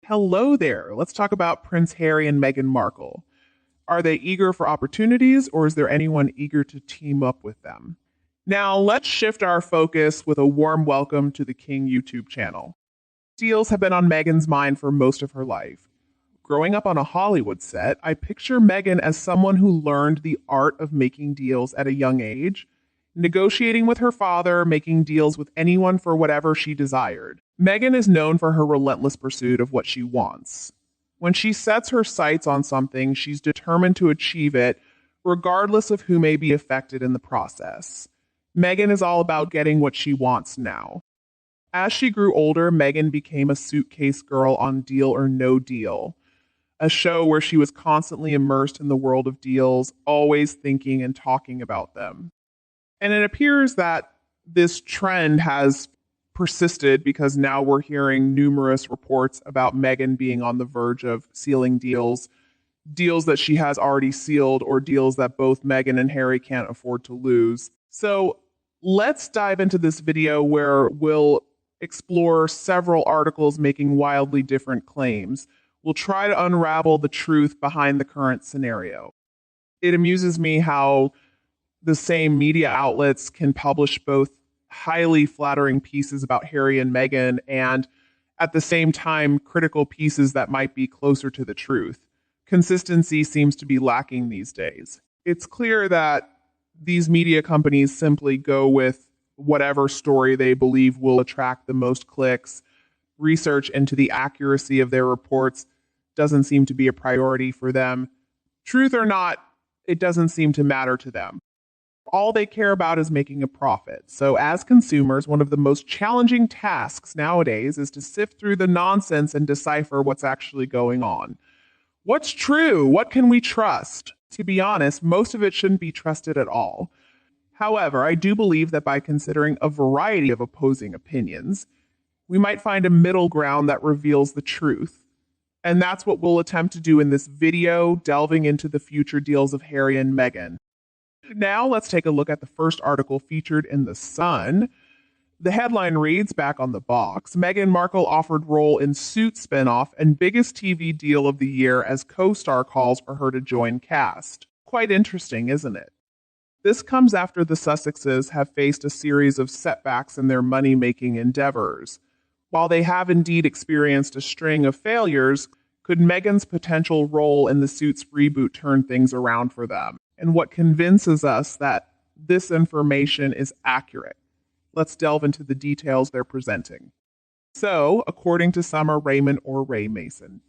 Hello there. Let's talk about Prince Harry and Meghan Markle. Are they eager for opportunities, or is there anyone eager to team up with them? Now, let's shift our focus with a warm welcome to the King YouTube channel. Deals have been on Meghan's mind for most of her life. Growing up on a Hollywood set, I picture Meghan as someone who learned the art of making deals at a young age, negotiating with her father, making deals with anyone for whatever she desired. Meghan is known for her relentless pursuit of what she wants. When she sets her sights on something, she's determined to achieve it, regardless of who may be affected in the process. Meghan is all about getting what she wants now. As she grew older, Meghan became a suitcase girl on Deal or No Deal, a show where she was constantly immersed in the world of deals, always thinking and talking about them. And it appears that this trend has persisted because now we're hearing numerous reports about Meghan being on the verge of sealing deals that she has already sealed, or deals that both Meghan and Harry can't afford to lose. So let's dive into this video where we'll explore several articles making wildly different claims. We'll try to unravel the truth behind the current scenario. It amuses me how the same media outlets can publish both highly flattering pieces about Harry and Meghan and at the same time critical pieces that might be closer to the truth. Consistency seems to be lacking these days. It's clear that these media companies simply go with whatever story they believe will attract the most clicks. Research into the accuracy of their reports doesn't seem to be a priority for them. Truth or not, it doesn't seem to matter to them. All they care about is making a profit. So as consumers, one of the most challenging tasks nowadays is to sift through the nonsense and decipher what's actually going on. What's true? What can we trust? To be honest, most of it shouldn't be trusted at all. However, I do believe that by considering a variety of opposing opinions, we might find a middle ground that reveals the truth. And that's what we'll attempt to do in this video, delving into the future deals of Harry and Meghan. Now let's take a look at the first article featured in The Sun. The headline reads, back on the box, Meghan Markle offered role in Suits spinoff and biggest TV deal of the year as co-star calls for her to join cast. Quite interesting, isn't it? This comes after the Sussexes have faced a series of setbacks in their money-making endeavors. While they have indeed experienced a string of failures, could Meghan's potential role in the Suits reboot turn things around for them? And what convinces us that this information is accurate? Let's delve into the details they're presenting. So, according to Summer Raymond or Ray Mason,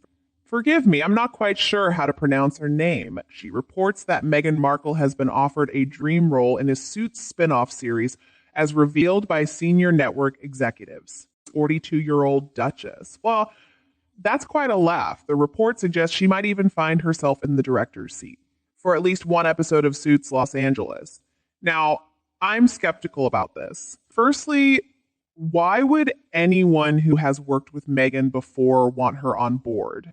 forgive me, I'm not quite sure how to pronounce her name. She reports that Meghan Markle has been offered a dream role in a Suits spin-off series as revealed by senior network executives. 42-year-old Duchess. Well, that's quite a laugh. The report suggests she might even find herself in the director's seat for at least one episode of Suits Los Angeles. Now, I'm skeptical about this. Firstly, why would anyone who has worked with Meghan before want her on board?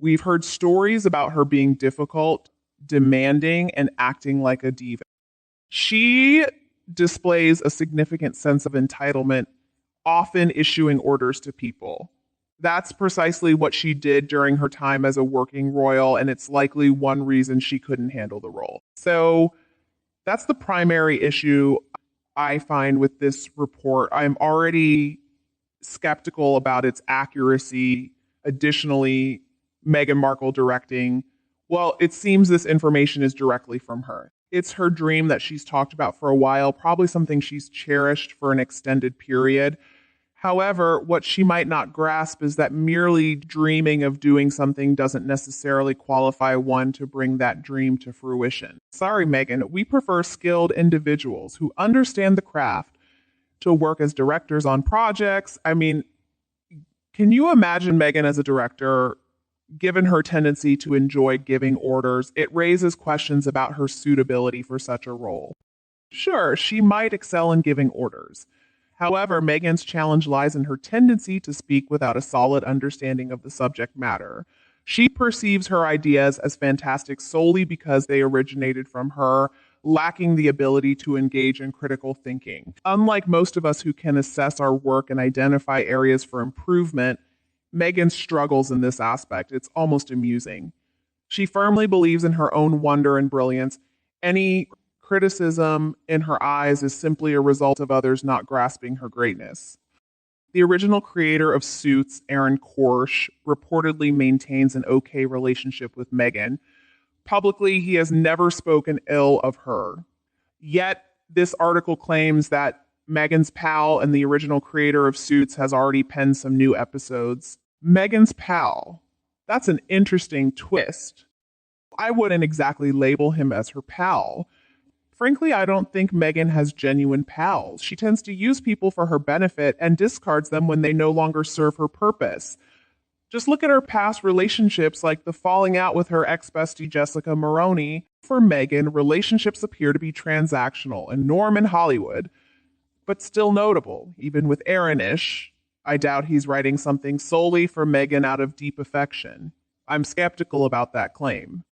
We've heard stories about her being difficult, demanding, and acting like a diva. She displays a significant sense of entitlement, often issuing orders to people. That's precisely what she did during her time as a working royal, and it's likely one reason she couldn't handle the role. So that's the primary issue I find with this report. I'm already skeptical about its accuracy. Additionally, Meghan Markle directing, well, it seems this information is directly from her. It's her dream that she's talked about for a while, probably something she's cherished for an extended period. However, what she might not grasp is that merely dreaming of doing something doesn't necessarily qualify one to bring that dream to fruition. Sorry, Meghan, we prefer skilled individuals who understand the craft to work as directors on projects. I mean, can you imagine Meghan as a director? Given her tendency to enjoy giving orders, it raises questions about her suitability for such a role. Sure, she might excel in giving orders. However, Meghan's challenge lies in her tendency to speak without a solid understanding of the subject matter. She perceives her ideas as fantastic solely because they originated from her, lacking the ability to engage in critical thinking. Unlike most of us who can assess our work and identify areas for improvement, Meghan struggles in this aspect. It's almost amusing. She firmly believes in her own wonder and brilliance. Any criticism in her eyes is simply a result of others not grasping her greatness. The original creator of Suits, Aaron Korsh, reportedly maintains an okay relationship with Meghan. Publicly, he has never spoken ill of her. Yet, this article claims that Meghan's pal and the original creator of Suits has already penned some new episodes. Meghan's pal. That's an interesting twist. I wouldn't exactly label him as her pal. Frankly, I don't think Meghan has genuine pals. She tends to use people for her benefit and discards them when they no longer serve her purpose. Just look at her past relationships, like the falling out with her ex-bestie Jessica Maroney. For Meghan, relationships appear to be transactional and norm in Hollywood, but still notable. Even with Aaron-ish, I doubt he's writing something solely for Meghan out of deep affection. I'm skeptical about that claim.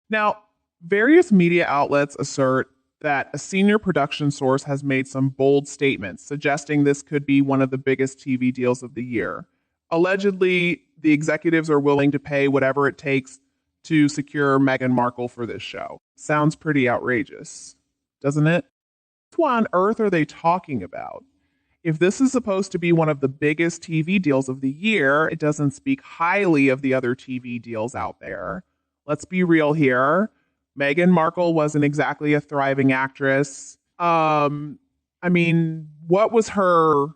Now, various media outlets assert that a senior production source has made some bold statements suggesting this could be one of the biggest TV deals of the year. Allegedly, the executives are willing to pay whatever it takes to secure Meghan Markle for this show. Sounds pretty outrageous, doesn't it? What on earth are they talking about? If this is supposed to be one of the biggest TV deals of the year, it doesn't speak highly of the other TV deals out there. Let's be real here. Meghan Markle wasn't exactly a thriving actress. What was her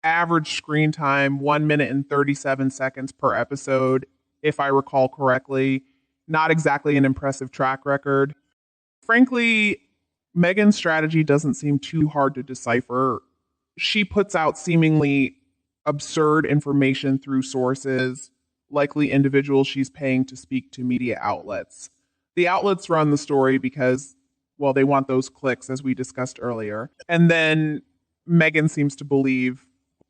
average screen time? 1 minute and 37 seconds per episode, if I recall correctly. Not exactly an impressive track record. Frankly, Meghan's strategy doesn't seem too hard to decipher. She puts out seemingly absurd information through sources, likely individuals she's paying to speak to media outlets. The outlets run the story because, well, they want those clicks, as we discussed earlier. And then Meghan seems to believe,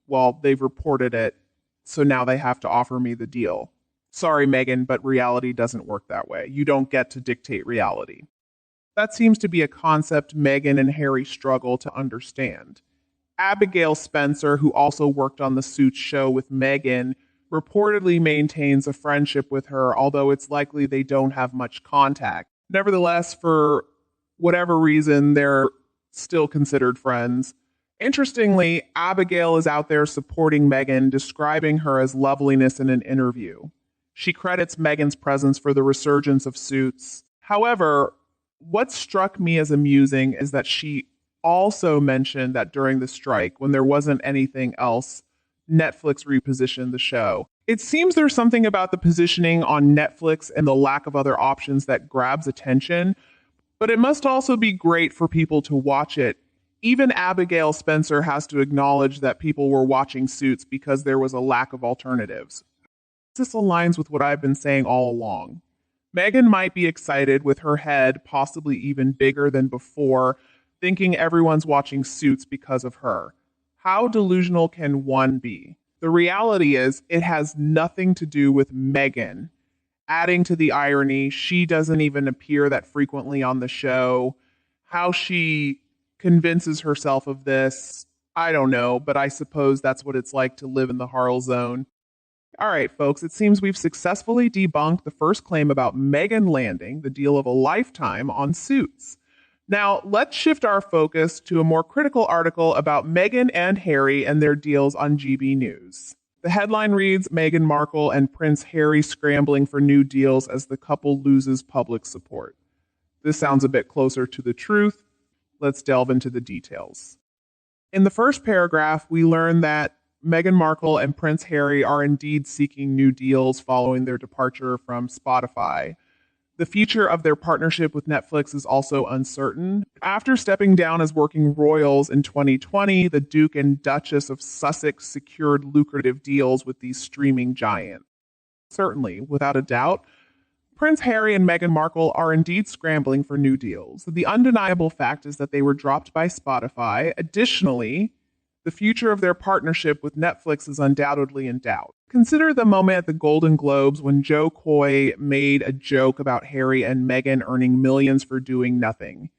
well, they've reported it, so now they have to offer me the deal. Sorry, Meghan, but reality doesn't work that way. You don't get to dictate reality. That seems to be a concept Meghan and Harry struggle to understand. Abigail Spencer, who also worked on the Suits show with Meghan, reportedly maintains a friendship with her, although it's likely they don't have much contact. Nevertheless, for whatever reason, they're still considered friends. Interestingly, Abigail is out there supporting Meghan, describing her as loveliness in an interview. She credits Meghan's presence for the resurgence of Suits. However, what struck me as amusing is that she also mentioned that during the strike, when there wasn't anything else, Netflix repositioned the show. It seems there's something about the positioning on Netflix and the lack of other options that grabs attention, but it must also be great for people to watch it. Even Abigail Spencer has to acknowledge that people were watching Suits because there was a lack of alternatives. This aligns with what I've been saying all along. Meghan might be excited with her head possibly even bigger than before, thinking everyone's watching Suits because of her. How delusional can one be? The reality is, it has nothing to do with Meghan. Adding to the irony, she doesn't even appear that frequently on the show. How she convinces herself of this, I don't know, but I suppose that's what it's like to live in the Harl zone. All right, folks, it seems we've successfully debunked the first claim about Meghan landing the deal of a lifetime on Suits. Now, let's shift our focus to a more critical article about Meghan and Harry and their deals on GB News. The headline reads, Meghan Markle and Prince Harry scrambling for new deals as the couple loses public support. This sounds a bit closer to the truth. Let's delve into the details. In the first paragraph, we learn that Meghan Markle and Prince Harry are indeed seeking new deals following their departure from Spotify. The future of their partnership with Netflix is also uncertain. After stepping down as working royals in 2020, the Duke and Duchess of Sussex secured lucrative deals with these streaming giants. Certainly, without a doubt, Prince Harry and Meghan Markle are indeed scrambling for new deals. The undeniable fact is that they were dropped by Spotify. Additionally, the future of their partnership with Netflix is undoubtedly in doubt. Consider the moment at the Golden Globes when Joe Coy made a joke about Harry and Meghan earning millions for doing nothing.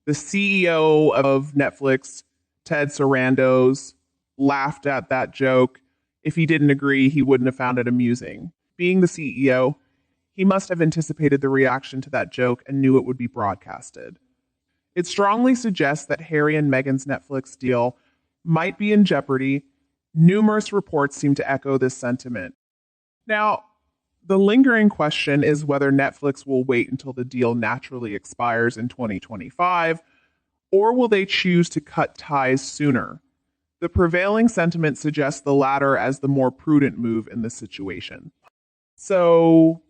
The CEO of Netflix, Ted Sarandos, laughed at that joke. If he didn't agree, he wouldn't have found it amusing. Being the CEO, he must have anticipated the reaction to that joke and knew it would be broadcasted. It strongly suggests that Harry and Meghan's Netflix deal might be in jeopardy. Numerous reports seem to echo this sentiment. Now, the lingering question is whether Netflix will wait until the deal naturally expires in 2025, or will they choose to cut ties sooner? The prevailing sentiment suggests the latter as the more prudent move in this situation. So,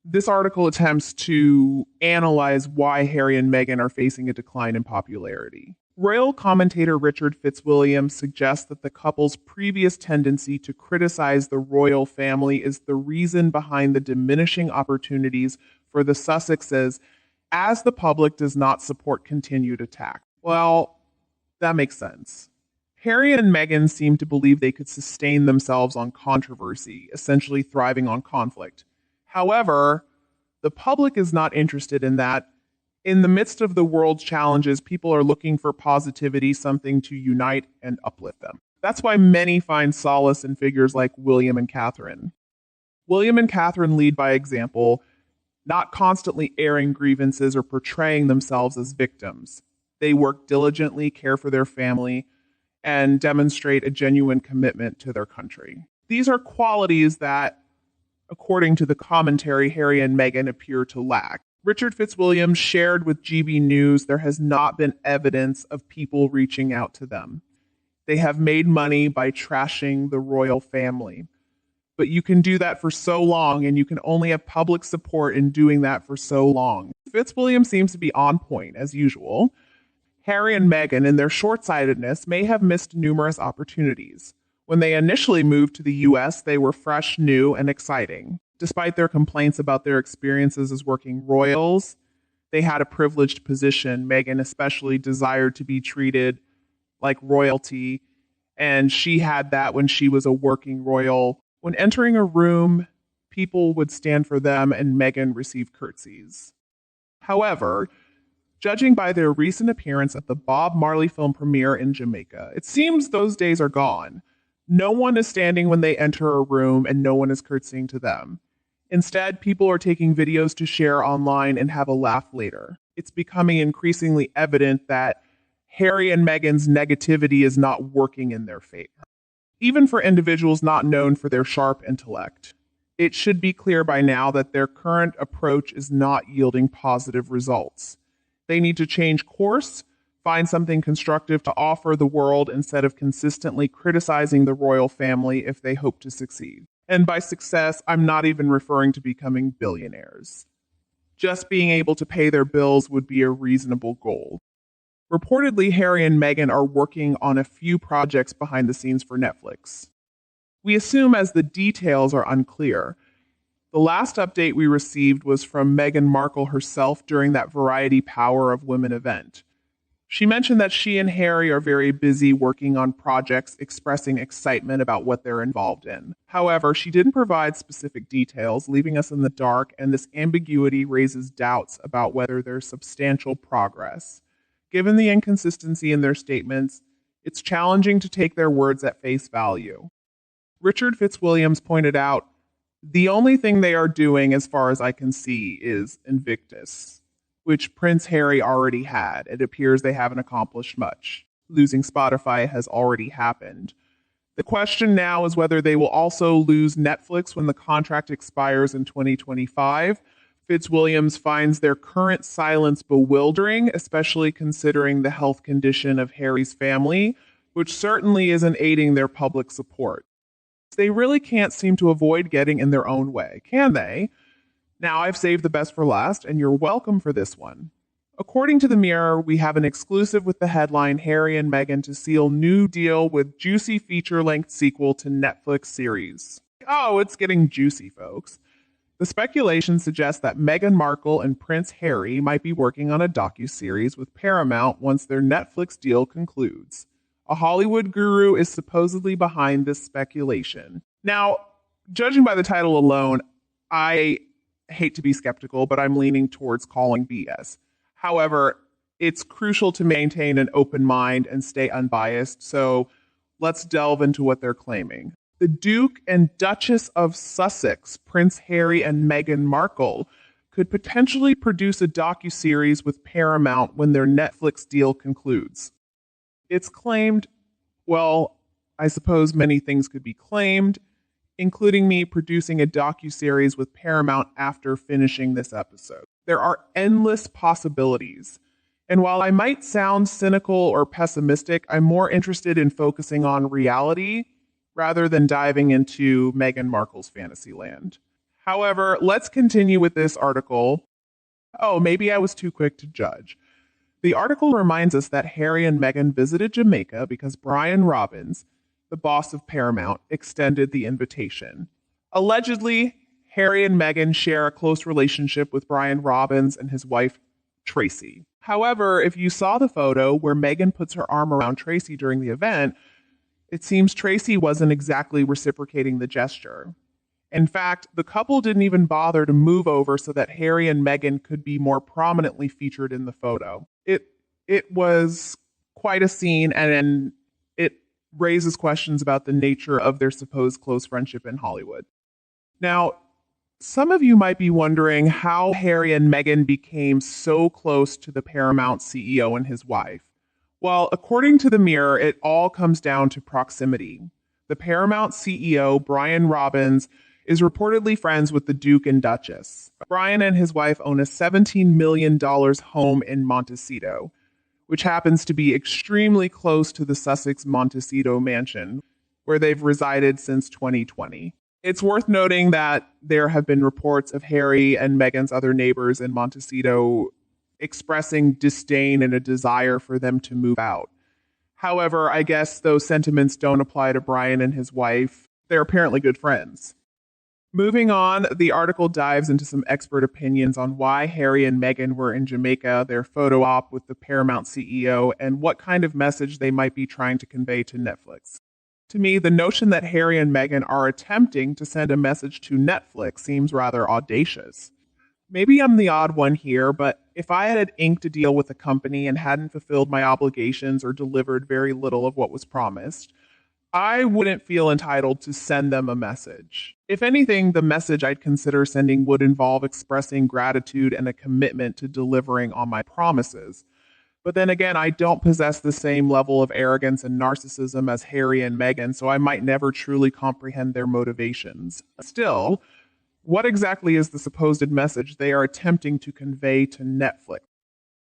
this article attempts to analyze why Harry and Meghan are facing a decline in popularity. Royal commentator Richard Fitzwilliam suggests that the couple's previous tendency to criticize the royal family is the reason behind the diminishing opportunities for the Sussexes, as the public does not support continued attack. Well, that makes sense. Harry and Meghan seem to believe they could sustain themselves on controversy, essentially thriving on conflict. However, the public is not interested in that. In the midst of the world's challenges, people are looking for positivity, something to unite and uplift them. That's why many find solace in figures like William and Catherine. William and Catherine lead by example, not constantly airing grievances or portraying themselves as victims. They work diligently, care for their family, and demonstrate a genuine commitment to their country. These are qualities that, according to the commentary, Harry and Meghan appear to lack. Richard Fitzwilliam shared with GB News there has not been evidence of people reaching out to them. They have made money by trashing the royal family. But you can do that for so long, and you can only have public support in doing that for so long. Fitzwilliam seems to be on point, as usual. Harry and Meghan, in their short-sightedness, may have missed numerous opportunities. When they initially moved to the US, they were fresh, new, and exciting. Despite their complaints about their experiences as working royals, they had a privileged position. Meghan especially desired to be treated like royalty, and she had that when she was a working royal. When entering a room, people would stand for them, and Meghan received curtsies. However, judging by their recent appearance at the Bob Marley film premiere in Jamaica, it seems those days are gone. No one is standing when they enter a room, and no one is curtsying to them. Instead, people are taking videos to share online and have a laugh later. It's becoming increasingly evident that Harry and Meghan's negativity is not working in their favor. Even for individuals not known for their sharp intellect, it should be clear by now that their current approach is not yielding positive results. They need to change course, find something constructive to offer the world instead of consistently criticizing the royal family if they hope to succeed. And by success, I'm not even referring to becoming billionaires. Just being able to pay their bills would be a reasonable goal. Reportedly, Harry and Meghan are working on a few projects behind the scenes for Netflix. We assume as the details are unclear. The last update we received was from Meghan Markle herself during that Variety Power of Women event. She mentioned that she and Harry are very busy working on projects, expressing excitement about what they're involved in. However, she didn't provide specific details, leaving us in the dark, and this ambiguity raises doubts about whether there's substantial progress. Given the inconsistency in their statements, it's challenging to take their words at face value. Richard Fitzwilliams pointed out, the only thing they are doing, as far as I can see, is Invictus, which Prince Harry already had. It appears they haven't accomplished much. Losing Spotify has already happened. The question now is whether they will also lose Netflix when the contract expires in 2025. Fitzwilliams finds their current silence bewildering, especially considering the health condition of Harry's family, which certainly isn't aiding their public support. They really can't seem to avoid getting in their own way, can they? Now, I've saved the best for last, and you're welcome for this one. According to the Mirror, we have an exclusive with the headline Harry and Meghan to seal new deal with juicy feature-length sequel to Netflix series. Oh, it's getting juicy, folks. The speculation suggests that Meghan Markle and Prince Harry might be working on a docuseries with Paramount once their Netflix deal concludes. A Hollywood guru is supposedly behind this speculation. Now, judging by the title alone, I hate to be skeptical, but I'm leaning towards calling BS. However, it's crucial to maintain an open mind and stay unbiased, so let's delve into what they're claiming. The Duke and Duchess of Sussex, Prince Harry and Meghan Markle, could potentially produce a docuseries with Paramount when their Netflix deal concludes. It's claimed, well, I suppose many things could be claimed, including me producing a docuseries with Paramount after finishing this episode. There are endless possibilities. And while I might sound cynical or pessimistic, I'm more interested in focusing on reality rather than diving into Meghan Markle's fantasy land. However, let's continue with this article. Oh, maybe I was too quick to judge. The article reminds us that Harry and Meghan visited Jamaica because Brian Robbins, the boss of Paramount, extended the invitation. Allegedly, Harry and Meghan share a close relationship with Brian Robbins and his wife, Tracy. However, if you saw the photo where Meghan puts her arm around Tracy during the event, it seems Tracy wasn't exactly reciprocating the gesture. In fact, the couple didn't even bother to move over so that Harry and Meghan could be more prominently featured in the photo. It was quite a scene, and it raises questions about the nature of their supposed close friendship in Hollywood. Now, some of you might be wondering how Harry and Meghan became so close to the Paramount CEO and his wife. Well, according to the Mirror, it all comes down to proximity. The Paramount CEO, Brian Robbins, is reportedly friends with the Duke and Duchess. Brian and his wife own a $17 million home in Montecito, which happens to be extremely close to the Sussex Montecito mansion, where they've resided since 2020. It's worth noting that there have been reports of Harry and Meghan's other neighbors in Montecito expressing disdain and a desire for them to move out. However, I guess those sentiments don't apply to Brian and his wife. They're apparently good friends. Moving on, the article dives into some expert opinions on why Harry and Meghan were in Jamaica, their photo op with the Paramount CEO, and what kind of message they might be trying to convey to Netflix. To me, the notion that Harry and Meghan are attempting to send a message to Netflix seems rather audacious. Maybe I'm the odd one here, but if I had inked a deal with a company and hadn't fulfilled my obligations or delivered very little of what was promised, I wouldn't feel entitled to send them a message. If anything, the message I'd consider sending would involve expressing gratitude and a commitment to delivering on my promises. But then again, I don't possess the same level of arrogance and narcissism as Harry and Meghan, so I might never truly comprehend their motivations. Still, what exactly is the supposed message they are attempting to convey to Netflix?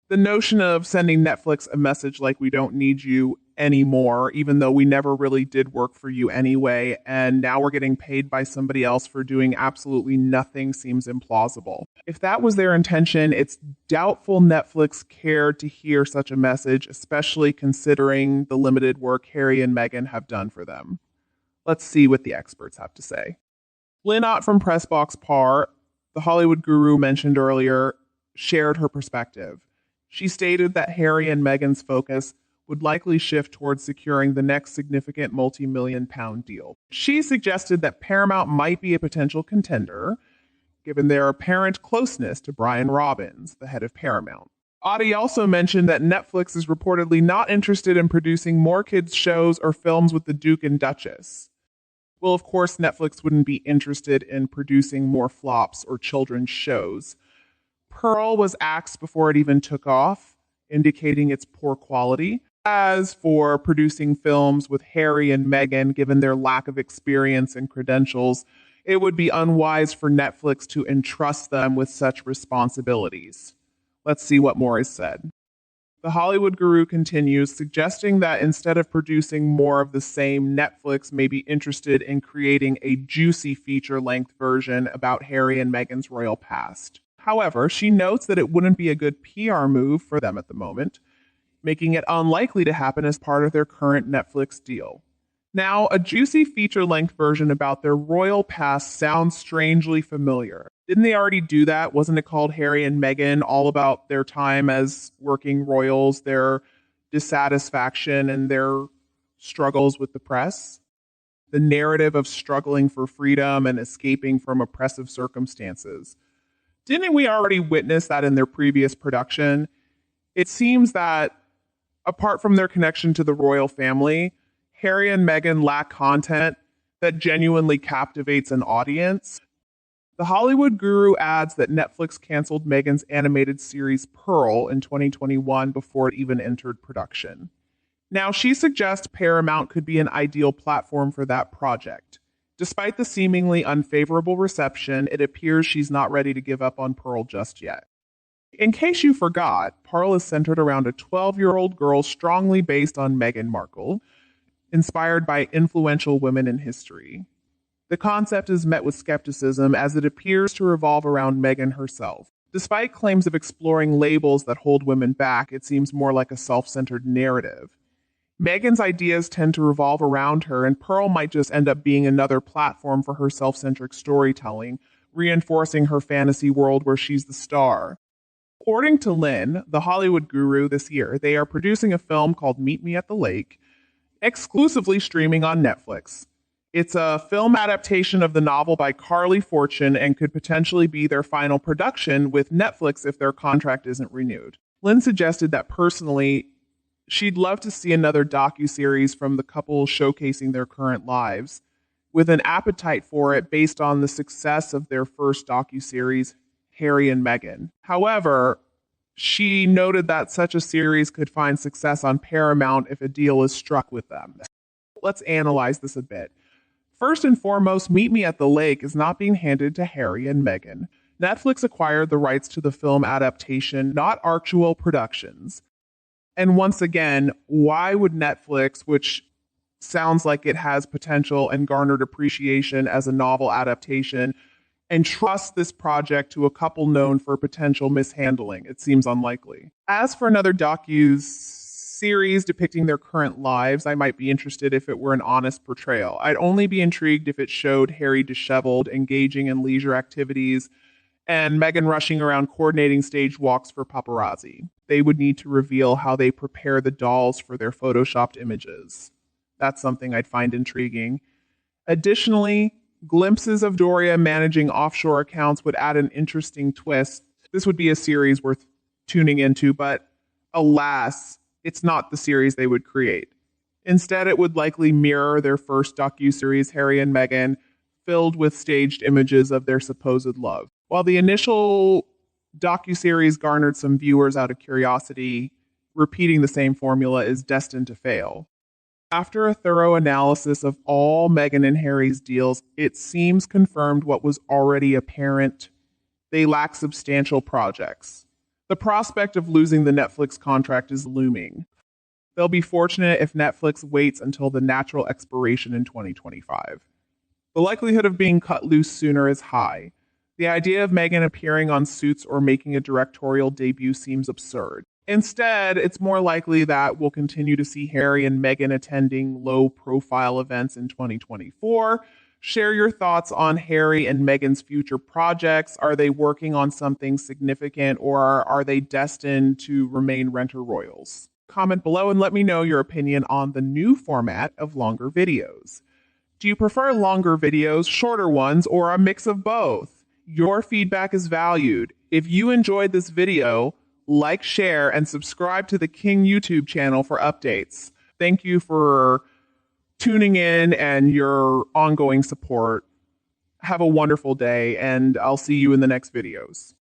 The notion of sending Netflix a message like we don't need you anymore, even though we never really did work for you anyway, and now we're getting paid by somebody else for doing absolutely nothing, seems implausible. If that was their intention, it's doubtful Netflix cared to hear such a message, especially considering the limited work Harry and Meghan have done for them. Let's see what the experts have to say. Lynn Ott from Pressbox Par, the Hollywood guru mentioned earlier, shared her perspective. She stated that Harry and Meghan's focus would likely shift towards securing the next significant multi-million-pound deal. She suggested that Paramount might be a potential contender, given their apparent closeness to Brian Robbins, the head of Paramount. Audie also mentioned that Netflix is reportedly not interested in producing more kids' shows or films with the Duke and Duchess. Well, of course, Netflix wouldn't be interested in producing more flops or children's shows. Pearl was axed before it even took off, indicating its poor quality. As for producing films with Harry and Meghan, given their lack of experience and credentials, it would be unwise for Netflix to entrust them with such responsibilities. Let's see what more is said. The Hollywood guru continues, suggesting that instead of producing more of the same, Netflix may be interested in creating a juicy feature-length version about Harry and Meghan's royal past. However, she notes that it wouldn't be a good PR move for them at the moment, making it unlikely to happen as part of their current Netflix deal. Now, a juicy feature-length version about their royal past sounds strangely familiar. Didn't they already do that? Wasn't it called Harry and Meghan, all about their time as working royals, their dissatisfaction and their struggles with the press? The narrative of struggling for freedom and escaping from oppressive circumstances. Didn't we already witness that in their previous production? It seems that, apart from their connection to the royal family, Harry and Meghan lack content that genuinely captivates an audience. The Hollywood Guru adds that Netflix canceled Meghan's animated series Pearl in 2021 before it even entered production. Now, she suggests Paramount could be an ideal platform for that project. Despite the seemingly unfavorable reception, it appears she's not ready to give up on Pearl just yet. In case you forgot, Pearl is centered around a 12-year-old girl strongly based on Meghan Markle, inspired by influential women in history. The concept is met with skepticism as it appears to revolve around Meghan herself. Despite claims of exploring labels that hold women back, it seems more like a self-centered narrative. Meghan's ideas tend to revolve around her, and Pearl might just end up being another platform for her self-centric storytelling, reinforcing her fantasy world where she's the star. According to Lynn, the Hollywood Guru, this year, they are producing a film called Meet Me at the Lake, exclusively streaming on Netflix. It's a film adaptation of the novel by Carly Fortune and could potentially be their final production with Netflix if their contract isn't renewed. Lynn suggested that personally, she'd love to see another docuseries from the couple showcasing their current lives, with an appetite for it based on the success of their first docuseries, Harry and Meghan. However, she noted that such a series could find success on Paramount if a deal is struck with them. Let's analyze this a bit. First and foremost, Meet Me at the Lake is not being handed to Harry and Meghan. Netflix acquired the rights to the film adaptation, not Archewell Productions. And once again, why would Netflix, which sounds like it has potential and garnered appreciation as a novel adaptation, entrust this project to a couple known for potential mishandling? It seems unlikely. As for another docu-series depicting their current lives, I might be interested if it were an honest portrayal. I'd only be intrigued if it showed Harry disheveled, engaging in leisure activities, and Meghan rushing around coordinating stage walks for paparazzi. They would need to reveal how they prepare the dolls for their photoshopped images. That's something I'd find intriguing. Additionally, glimpses of Doria managing offshore accounts would add an interesting twist. This would be a series worth tuning into, but alas, it's not the series they would create. Instead, it would likely mirror their first docuseries, Harry and Meghan, filled with staged images of their supposed love. While the initial docuseries garnered some viewers out of curiosity, repeating the same formula is destined to fail. After a thorough analysis of all Meghan and Harry's deals, it seems confirmed what was already apparent. They lack substantial projects. The prospect of losing the Netflix contract is looming. They'll be fortunate if Netflix waits until the natural expiration in 2025. The likelihood of being cut loose sooner is high. The idea of Meghan appearing on Suits or making a directorial debut seems absurd. Instead, it's more likely that we'll continue to see Harry and Meghan attending low-profile events in 2024. Share your thoughts on Harry and Meghan's future projects. Are they working on something significant, or are they destined to remain renter royals? Comment below and let me know your opinion on the new format of longer videos. Do you prefer longer videos, shorter ones, or a mix of both? Your feedback is valued. If you enjoyed this video, like, share, and subscribe to the King YouTube channel for updates. Thank you for tuning in and your ongoing support. Have a wonderful day, and I'll see you in the next videos.